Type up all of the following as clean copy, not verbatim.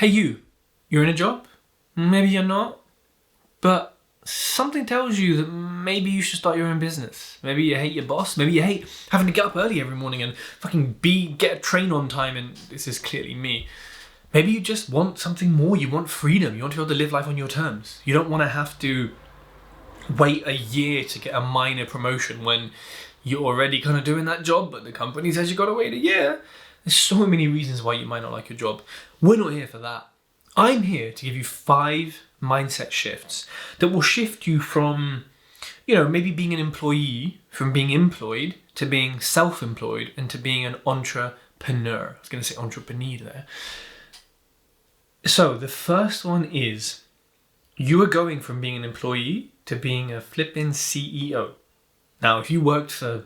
Hey you're in a job? Maybe you're not, but something tells you that maybe you should start your own business. Maybe you hate your boss, maybe you hate having to get up early every morning and fucking get a train on time, and this is clearly me. Maybe you just want something more, you want freedom, you want to be able to live life on your terms. You don't want to have to wait a year to get a minor promotion when you're already kind of doing that job, but the company says you got to wait a year. There's so many reasons why you might not like your job. We're not here for that. I'm here to give you 5 mindset shifts that will shift you from, maybe being an employee, from being employed to being self-employed and to being an entrepreneur. I was going to say entrepreneur there. So the first one is you are going from being an employee to being a flipping CEO. Now, if you worked for,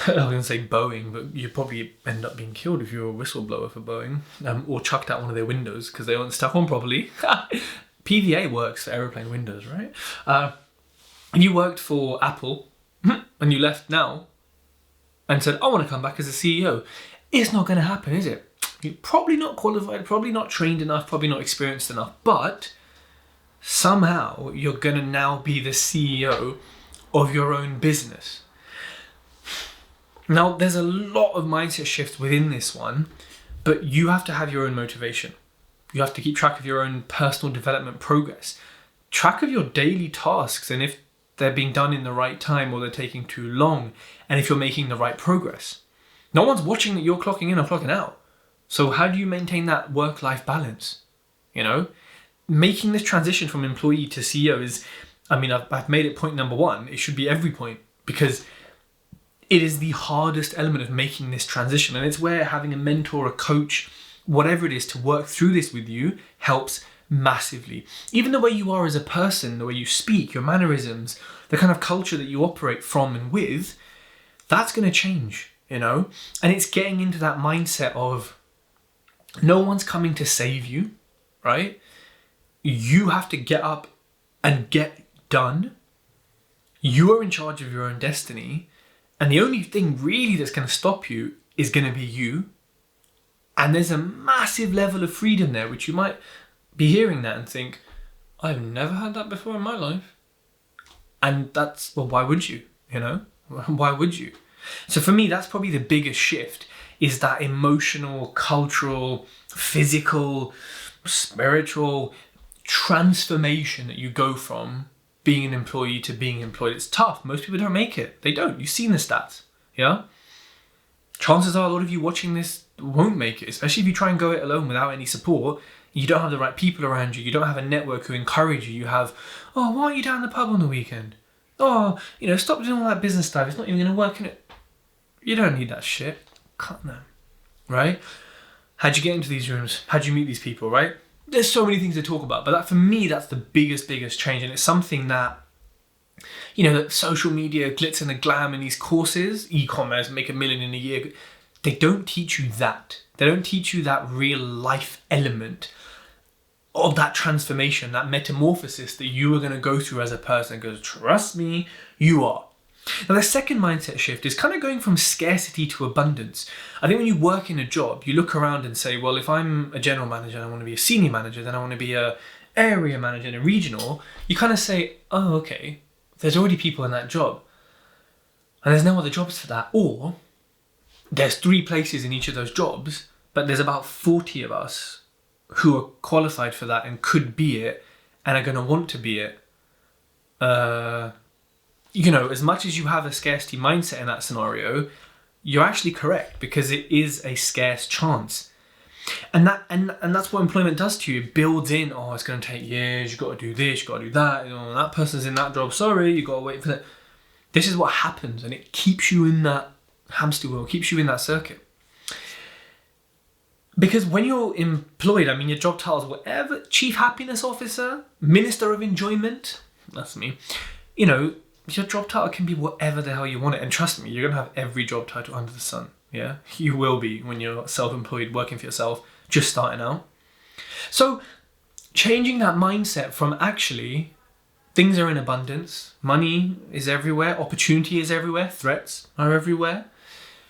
I was going to say Boeing, but you'd probably end up being killed if you were a whistleblower for Boeing, or chucked out one of their windows because they weren't stuck on properly. PVA works for aeroplane windows, right? If you worked for Apple and you left now and said, I want to come back as a CEO, it's not going to happen, is it? You're probably not qualified, probably not trained enough, probably not experienced enough, but somehow you're going to now be the CEO of your own business. Now, there's a lot of mindset shift within this one, but you have to have your own motivation. You have to keep track of your own personal development progress. Track of your daily tasks and if they're being done in the right time or they're taking too long, and if you're making the right progress. No one's watching that you're clocking in or clocking out. So how do you maintain that work-life balance? Making this transition from employee to CEO is, I've made it point number 1. It should be every point because it is the hardest element of making this transition. And it's where having a mentor, a coach, whatever it is to work through this with you helps massively. Even the way you are as a person, the way you speak, your mannerisms, the kind of culture that you operate from and with, that's going to change, And it's getting into that mindset of no one's coming to save you, right? You have to get up and get done. You are in charge of your own destiny. And the only thing really that's going to stop you is going to be you. And there's a massive level of freedom there, which you might be hearing that and think, I've never had that before in my life. And that's, well, why would you? Why would you? So for me, that's probably the biggest shift, is that emotional, cultural, physical, spiritual transformation that you go from being an employee to being employed. It's tough. Most people don't make it. They don't. You've seen the stats. Yeah? Chances are a lot of you watching this won't make it, especially if you try and go it alone without any support. You don't have the right people around you. You don't have a network who encourage you. You have, why aren't you down the pub on the weekend? Stop doing all that business stuff. It's not even going to work in it. You don't need that shit. Cut them. Right? How'd you get into these rooms? How'd you meet these people, right? There's so many things to talk about, but for me, that's the biggest change. And it's something that, that social media, glitz and the glam in these courses, e-commerce, make $1 million in a year, they don't teach you that. They don't teach you that real life element of that transformation, that metamorphosis that you are going to go through as a person. Because trust me, you are. Now, the second mindset shift is kind of going from scarcity to abundance. I think when you work in a job, you look around and say, well, if I'm a general manager and I want to be a senior manager, then I want to be a area manager and a regional, you kind of say, oh, okay, there's already people in that job. And there's no other jobs for that. Or there's 3 places in each of those jobs, but there's about 40 of us who are qualified for that and could be it and are going to want to be it. As much as you have a scarcity mindset in that scenario, you're actually correct because it is a scarce chance. And that's what employment does to you. It builds in, it's going to take years, you've got to do this, you've got to do that, that person's in that job, sorry, you've got to wait for that. This is what happens, and it keeps you in that hamster wheel, keeps you in that circuit. Because when you're employed, your job title is whatever, Chief Happiness Officer, Minister of Enjoyment, that's me, your job title can be whatever the hell you want it. And trust me, you're going to have every job title under the sun. Yeah, you will be when you're self-employed, working for yourself, just starting out. So changing that mindset from actually things are in abundance, money is everywhere, opportunity is everywhere, threats are everywhere.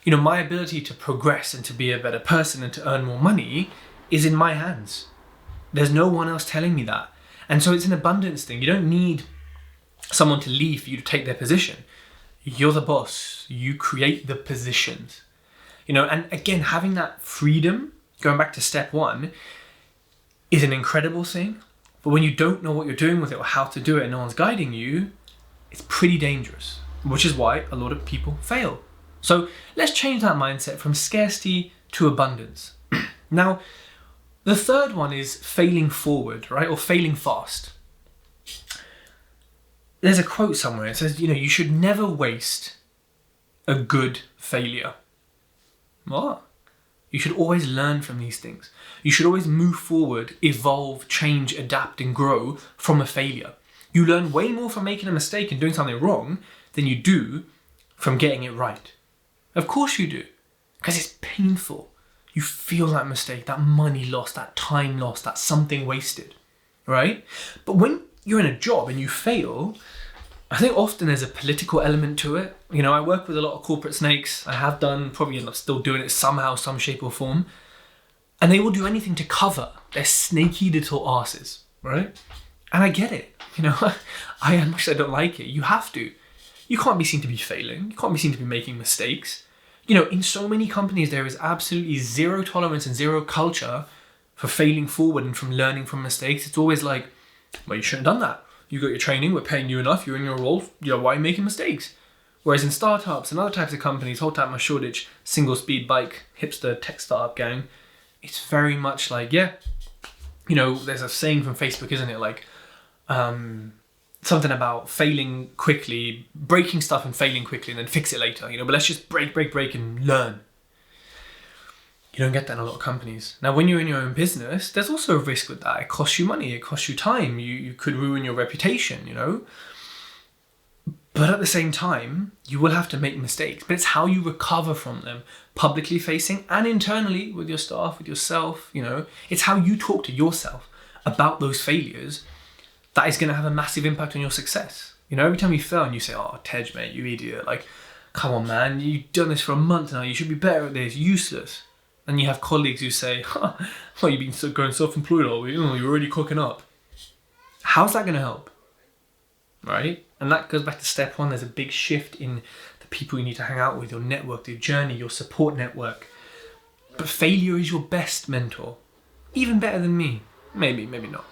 My ability to progress and to be a better person and to earn more money is in my hands. There's no one else telling me that. And so it's an abundance thing. You don't need someone to leave for you to take their position. You're the boss. You create the positions. And again, having that freedom, going back to step one, is an incredible thing. But when you don't know what you're doing with it or how to do it and no one's guiding you, it's pretty dangerous, which is why a lot of people fail. So let's change that mindset from scarcity to abundance. Now, the third one is failing forward, right? Or failing fast. There's a quote somewhere. It says, you should never waste a good failure. What? You should always learn from these things. You should always move forward, evolve, change, adapt, and grow from a failure. You learn way more from making a mistake and doing something wrong than you do from getting it right. Of course you do, because it's painful. You feel that mistake, that money lost, that time lost, that something wasted, right? But when you're in a job and you fail, I think often there's a political element to it. I work with a lot of corporate snakes. I have done, probably still doing it somehow, some shape or form. And they will do anything to cover their snaky little asses, right? And I get it. As much as I don't like it, you have to. You can't be seen to be failing. You can't be seen to be making mistakes. In so many companies, there is absolutely zero tolerance and zero culture for failing forward and from learning from mistakes. It's always like, well, you shouldn't have done that. You got your training, we're paying you enough, you're in your role, why are you making mistakes? Whereas in startups and other types of companies, Hold Tight My Shoreditch, single speed bike, hipster tech startup gang, it's very much like, there's a saying from Facebook, isn't it? Like, something about failing quickly, breaking stuff and failing quickly and then fix it later, but let's just break and learn. You don't get that in a lot of companies. Now, when you're in your own business, there's also a risk with that. It costs you money, it costs you time, you could ruin your reputation, But at the same time, you will have to make mistakes, but it's how you recover from them, publicly facing and internally with your staff, with yourself, It's how you talk to yourself about those failures that is going to have a massive impact on your success. Every time you fail and you say, oh, Tej, mate, you idiot. Like, come on, man, you've done this for a month now. You should be better at this. Useless. And you have colleagues who say, well, you've been going self-employed all week. You're already cooking up. How's that going to help? Right? And that goes back to step one. There's a big shift in the people you need to hang out with, your network, your journey, your support network. But failure is your best mentor. Even better than me. Maybe not.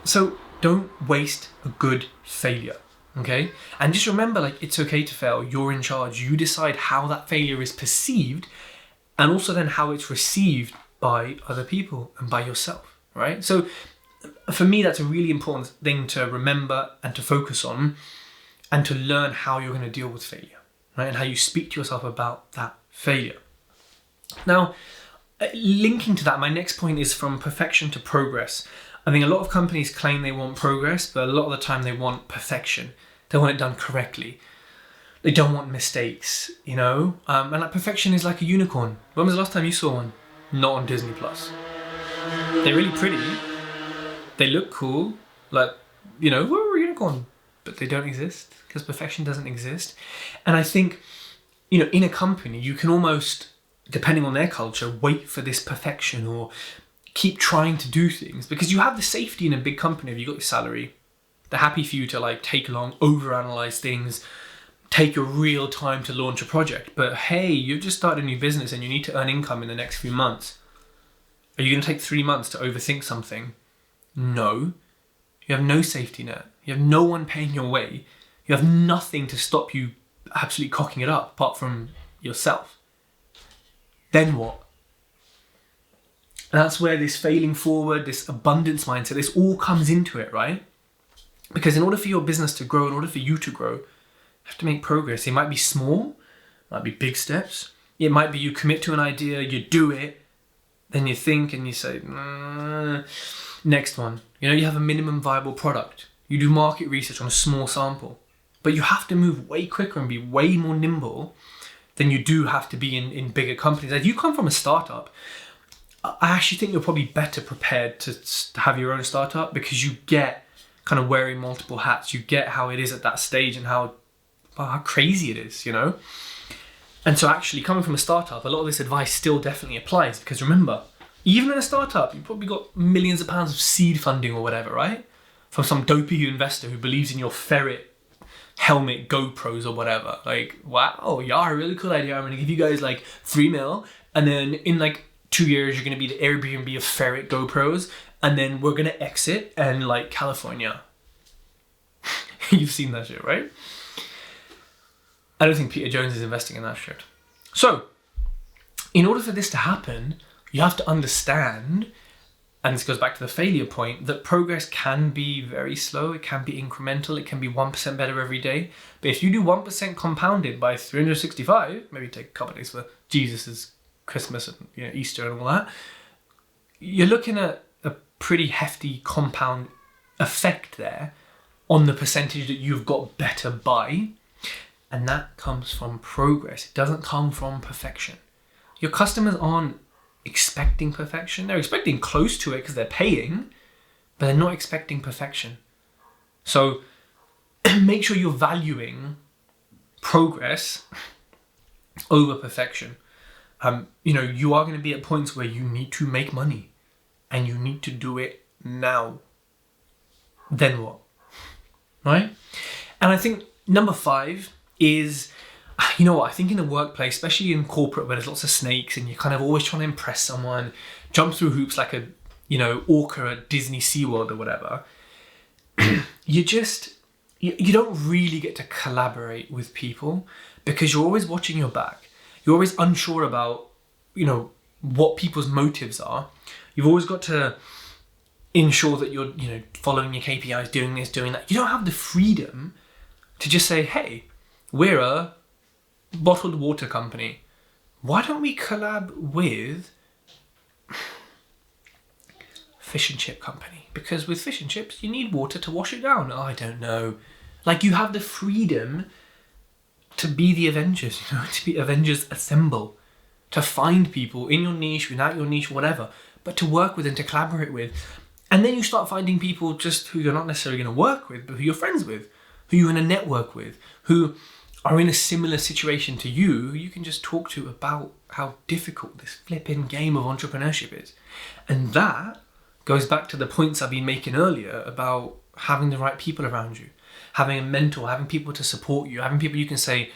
So don't waste a good failure, okay? And just remember, it's okay to fail. You're in charge. You decide how that failure is perceived and also then how it's received by other people and by yourself, right? So for me, that's a really important thing to remember and to focus on and to learn how you're going to deal with failure, right? And how you speak to yourself about that failure. Now, linking to that, my next point is from perfection to progress. I think a lot of companies claim they want progress, but a lot of the time they want perfection. They want it done correctly. They don't want mistakes, And perfection is like a unicorn. When was the last time you saw one? Not on Disney Plus. They're really pretty. They look cool. We're a unicorn. But they don't exist because perfection doesn't exist. And I think, in a company, you can almost, depending on their culture, wait for this perfection or keep trying to do things because you have the safety in a big company. If you got your salary, they're happy for you to take along, overanalyze things, take your real time to launch a project. But hey, you've just started a new business and you need to earn income in the next few months. Are you going to take 3 months to overthink something? No. You have no safety net. You have no one paying your way. You have nothing to stop you absolutely cocking it up apart from yourself. Then what? And that's where this failing forward, this abundance mindset, this all comes into it, right? Because in order for your business to grow, in order for you to grow, you have to make progress. It might be small, it might be big steps. It might be you commit to an idea, you do it, then you think and you say, next one. You have a minimum viable product. You do market research on a small sample. But you have to move way quicker and be way more nimble than you do have to be in bigger companies. If you come from a startup, I actually think you're probably better prepared to have your own startup because you get kind of wearing multiple hats. You get how it is at that stage and how crazy it is, And so actually coming from a startup, a lot of this advice still definitely applies because remember, Even in a startup, you've probably got millions of pounds of seed funding or whatever, right? From some dopey investor who believes in your ferret helmet GoPros or whatever. Like, wow, yeah, really cool idea. I'm gonna give you guys like 3 mil, and then in like 2 years you're gonna be the Airbnb of ferret GoPros, and then we're gonna exit and like California. You've seen that shit, right? I don't think Peter Jones is investing in that shit. So, in order for this to happen, you have to understand, and this goes back to the failure point, that progress can be very slow, it can be incremental, it can be 1% better every day. But if you do 1% compounded by 365, maybe take a couple of days for Jesus' Christmas and Easter and all that, you're looking at a pretty hefty compound effect there on the percentage that you've got better by. And that comes from progress. It doesn't come from perfection. Your customers aren't expecting perfection. They're expecting close to it because they're paying, but they're not expecting perfection. So make sure you're valuing progress over perfection. You are going to be at points where you need to make money and you need to do it now. Then what? Right? And I think number 5 is, I think in the workplace, especially in corporate where there's lots of snakes and you're kind of always trying to impress someone, jump through hoops like a, orca at Disney SeaWorld or whatever, you don't really get to collaborate with people because you're always watching your back. You're always unsure about, what people's motives are. You've always got to ensure that you're, following your KPIs, doing this, doing that. You don't have the freedom to just say, hey, we're a bottled water company. Why don't we collab with fish and chip company? Because with fish and chips, you need water to wash it down. Oh, I don't know. Like, you have the freedom to be the Avengers, to be Avengers Assemble, to find people in your niche, without your niche, whatever, but to work with and to collaborate with. And then you start finding people just who you're not necessarily going to work with, but who you're friends with, who you're in a network with, who are in a similar situation to you, who you can just talk to about how difficult this flipping game of entrepreneurship is. And that goes back to the points I've been making earlier about having the right people around you, having a mentor, having people to support you, having people you can say,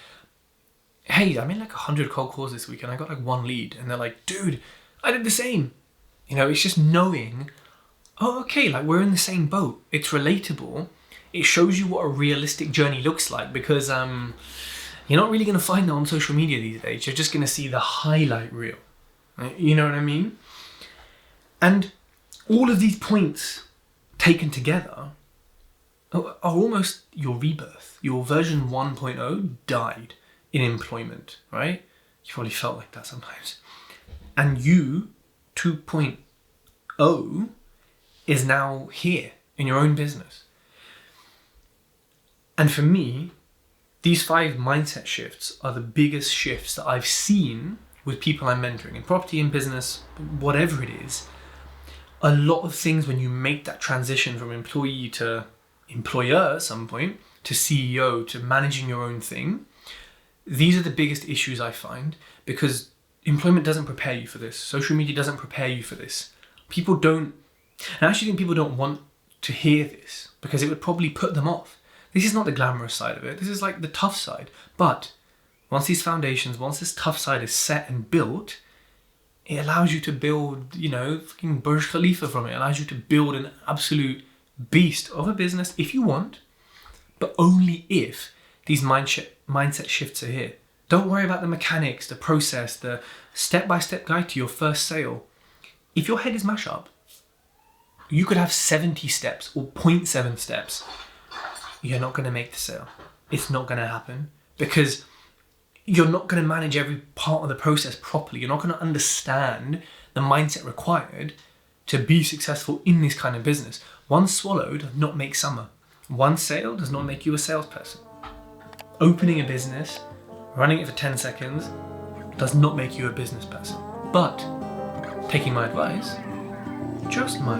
hey, I made like 100 cold calls this week and I got like 1 lead. And they're like, dude, I did the same. It's just knowing, oh, okay, like we're in the same boat. It's relatable. It shows you what a realistic journey looks like because you're not really going to find that on social media these days. You're just going to see the highlight reel. Right? You know what I mean? And all of these points taken together are almost your rebirth. Your version 1.0 died in employment, right? You probably felt like that sometimes. And you, 2.0, is now here in your own business. And for me, these 5 mindset shifts are the biggest shifts that I've seen with people I'm mentoring in property, in business, whatever it is. A lot of things when you make that transition from employee to employer at some point, to CEO, to managing your own thing, these are the biggest issues I find because employment doesn't prepare you for this. Social media doesn't prepare you for this. People don't, and I actually think people don't want to hear this because it would probably put them off. This is not the glamorous side of it. This is like the tough side. But once these foundations, once this tough side is set and built, it allows you to build, fucking Burj Khalifa from it. It allows you to build an absolute beast of a business if you want, but only if these mindset shifts are here. Don't worry about the mechanics, the process, the step-by-step guide to your first sale. If your head is mash up, you could have 70 steps or 0.7 steps. You're not going to make the sale. It's not going to happen because you're not going to manage every part of the process properly. You're not going to understand the mindset required to be successful in this kind of business. One swallow does not make summer. One sale does not make you a salesperson. Opening a business, running it for 10 seconds, does not make you a business person. But taking my advice, just my